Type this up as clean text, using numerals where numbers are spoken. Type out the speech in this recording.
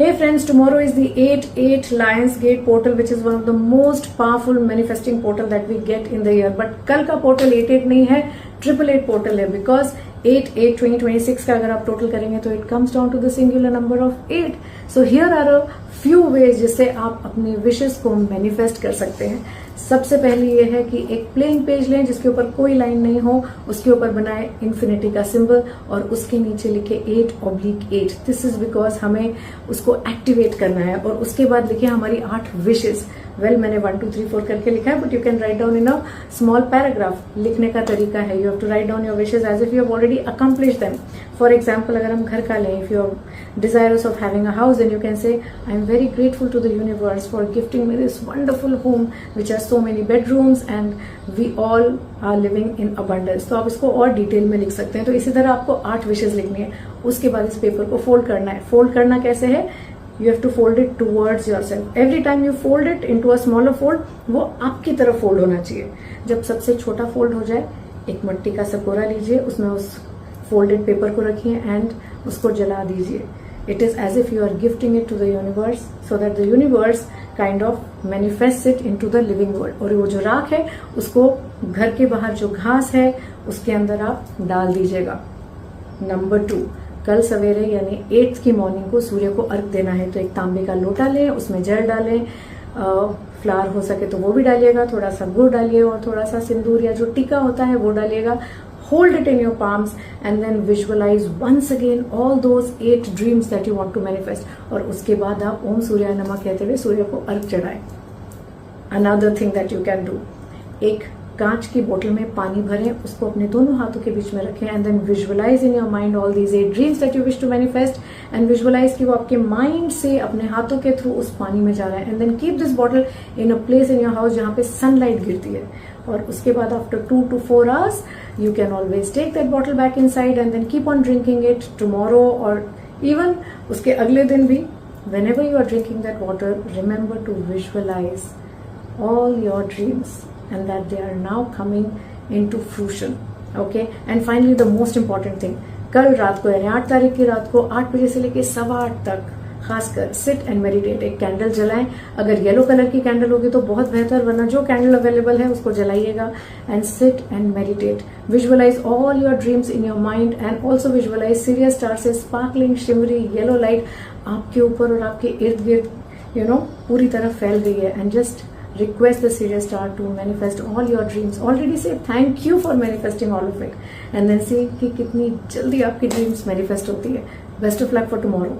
Hey friends, tomorrow is the 8/8 Lionsgate portal, which is one of the most powerful manifesting portal that we get in the year. But कल का portal 8/8 नहीं है, 8/8 portal है, because 8/8/2026 का अगर आप total करेंगे तो it comes down to the singular number of 8. So here are a few ways जिससे आप अपने विशेष को मैनिफेस्ट कर सकते हैं. सबसे पहले ये है कि एक प्लेन पेज लें जिसके ऊपर कोई लाइन नहीं हो, उसके ऊपर बनाए इन्फिनिटी का सिंबल और उसके नीचे लिखे 8/8. दिस इज बिकॉज हमें उसको एक्टिवेट करना है. और उसके बाद लिखे हमारी 8 विशेष. वेल मैंने 1 2 3 4 करके लिखा है, but you can write down in a small paragraph. लिखने का तरीका है, you have to write down your wishes as if you have already accomplish them. For example, अगर हम घर का लें, if you are desirous of having a house, then you can say, I am very grateful to the universe for gifting me this wonderful home which has so many bedrooms and we all are living in abundance. तो आप इसको और detail में लिख सकते हैं. तो इसी तरह आपको 8 विशेष लिखनी है. उसके बाद इस पेपर को फोल्ड करना है. फोल्ड करना कैसे है? You have to fold it towards yourself. Every time you fold it into a smaller fold, वो आपकी तरफ फोल्ड होना चाहिए. जब सबसे छोटा फोल्ड हो जाए, एक मिट्टी का सकोरा लीजिए, उसमें उस फोल्डेड पेपर को रखिए एंड उसको जला दीजिए. It is as if you are gifting it to the universe so that the universe kind of manifests it into the living world. और वो जो राख है उसको घर के बाहर जो घास है उसके अंदर आप डाल दीजिएगा. नंबर 2, कल सवेरे यानी 8th की मॉर्निंग को सूर्य को अर्घ देना है. तो एक तांबे का लोटा लें, उसमें जल डालें, फ्लावर हो सके तो वो भी डालिएगा, थोड़ा सा गुड़ डालिए और थोड़ा सा सिंदूर या जो टीका होता है वो डालिएगा. Hold it in your palms and then visualize once again all those 8 dreams that you want to manifest. और उसके बाद आप ओम सूर्याय नमः कहते हुए सूर्य को अर्घ चढ़ाएं. Another thing that you can do, एक कांच की बोतल में पानी भरें, उसको अपने दोनों हाथों के बीच में रखें and then visualize in your mind all these 8 dreams that you wish to manifest and visualize कि वो आपके माइंड से अपने हाथों के थ्रू उस पानी में जा रहा है. and then keep this bottle in a place in your house जहाँ पे sunlight गिरती है. और उसके बाद after 2 to 4 hours you can always take that bottle back inside and then keep on drinking it tomorrow or even उसके अगले दिन भी. whenever you are drinking that water, remember to visualize all your dreams and that they are now coming into fruition. Okay, and finally the most important thing, कल रात को यानी 8 तारीख की रात को 8 बजे से लेके 8:15 तक खासकर सिट एंड मेडिटेट. एक कैंडल जलाएं. अगर येलो कलर की कैंडल होगी तो बहुत बेहतर, वरना जो कैंडल अवेलेबल है उसको जलाइएगा. And sit and meditate. Visualize all your dreams in your mind and also visualize Sirius star से स्पार्कलिंग शिमरी येलो लाइट आपके ऊपर और आपके इर्द गिर्द पूरी तरह फैल गई है. And just request the Sirius star to manifest all your dreams. Already say thank you for manifesting all of it and then see कि कितनी जल्दी आपकी dreams manifest होती है. Best of luck for tomorrow.